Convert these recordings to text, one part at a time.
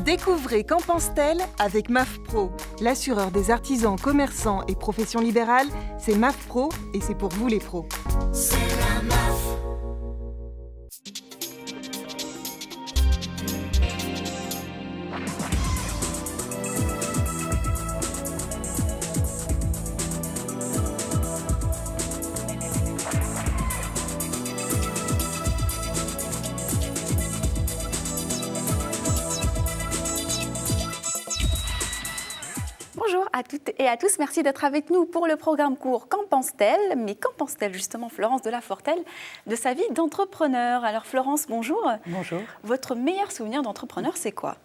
Découvrez Qu'en pense-t-elle avec MAF Pro. L'assureur des artisans, commerçants et professions libérales, c'est MAF Pro et c'est pour vous les pros. C'est la MAF. Bonjour à toutes et à tous, merci d'être avec nous pour le programme court Qu'en pense-t-elle ? Mais qu'en pense-t-elle justement, Florence Delafortelle, de sa vie d'entrepreneur ? Alors Florence, bonjour. Bonjour. Votre meilleur souvenir d'entrepreneur, c'est quoi ?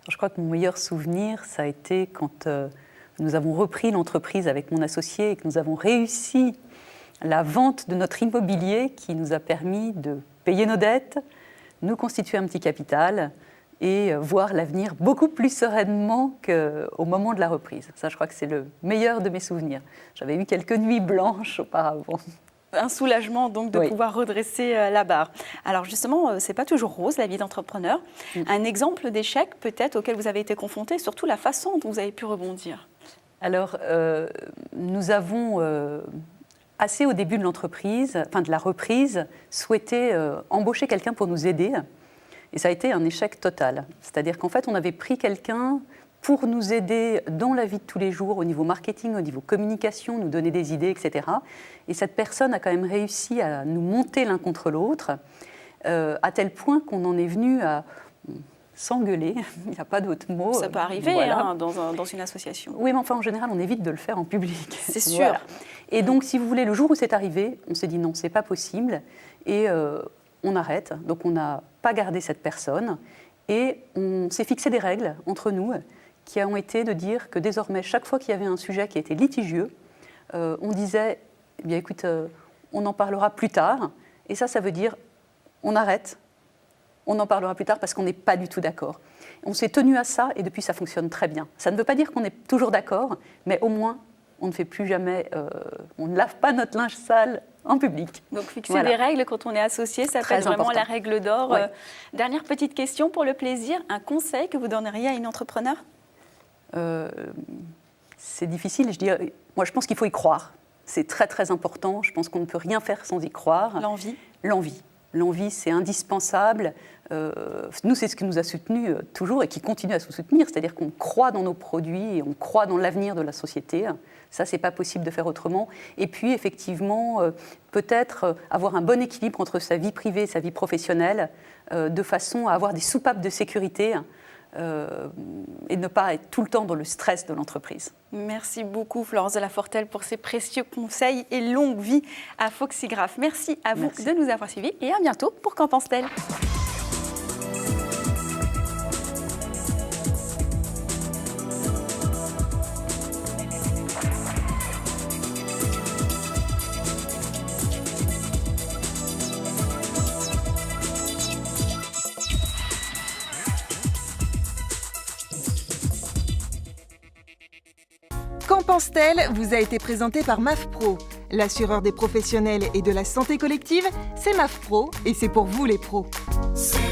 Je crois que mon meilleur souvenir, ça a été quand nous avons repris l'entreprise avec mon associé et que nous avons réussi la vente de notre immobilier qui nous a permis de payer nos dettes, nous constituer un petit capital et voir l'avenir beaucoup plus sereinement qu'au moment de la reprise. Ça, je crois que c'est le meilleur de mes souvenirs. J'avais eu quelques nuits blanches auparavant. Un soulagement donc de pouvoir redresser la barre. Alors justement, c'est pas toujours rose la vie d'entrepreneur. Un exemple d'échec peut-être auquel vous avez été confronté, surtout la façon dont vous avez pu rebondir. Alors, nous avons assez au début de l'entreprise, enfin de la reprise, souhaité embaucher quelqu'un pour nous aider. Et ça a été un échec total. C'est-à-dire qu'en fait, on avait pris quelqu'un pour nous aider dans la vie de tous les jours, au niveau marketing, au niveau communication, nous donner des idées, etc. Et cette personne a quand même réussi à nous monter l'un contre l'autre, à tel point qu'on en est venu à s'engueuler. Il n'y a pas d'autre mot. Ça peut arriver voilà. dans une association. Oui, mais enfin, en général, on évite de le faire en public. C'est sûr. Voilà. Et donc, si vous voulez, le jour où c'est arrivé, on s'est dit non, c'est pas possible. Et on arrête. Donc, on n'a pas gardé cette personne. Et on s'est fixé des règles entre nous qui ont été de dire que désormais, chaque fois qu'il y avait un sujet qui était litigieux, on disait, eh bien, écoute, on en parlera plus tard. Et ça veut dire, on arrête, on en parlera plus tard parce qu'on n'est pas du tout d'accord. On s'est tenu à ça et depuis, ça fonctionne très bien. Ça ne veut pas dire qu'on est toujours d'accord, mais au moins, on ne fait plus jamais, on ne lave pas notre linge sale en public. Donc fixer des règles quand on est associé, ça peut être vraiment la règle d'or. Ouais. Dernière petite question pour le plaisir, un conseil que vous donneriez à une entrepreneur ? C'est difficile, moi je pense qu'il faut y croire. C'est très très important, je pense qu'on ne peut rien faire sans y croire. L'envie, c'est indispensable. Nous, c'est ce qui nous a soutenus toujours et qui continue à nous soutenir, c'est-à-dire qu'on croit dans nos produits et on croit dans l'avenir de la société. Ça, c'est pas possible de faire autrement. Et puis, effectivement, peut-être avoir un bon équilibre entre sa vie privée et sa vie professionnelle, de façon à avoir des soupapes de sécurité et ne pas être tout le temps dans le stress de l'entreprise. Merci beaucoup Florence Delafortelle pour ces précieux conseils et longue vie à Foxygraph. Merci à vous de nous avoir suivis et à bientôt pour Qu'en pense-t-elle ? Qu'en pense-t-elle vous a été présenté par MAF Pro. L'assureur des professionnels et de la santé collective, c'est MAF Pro et c'est pour vous les pros. C'est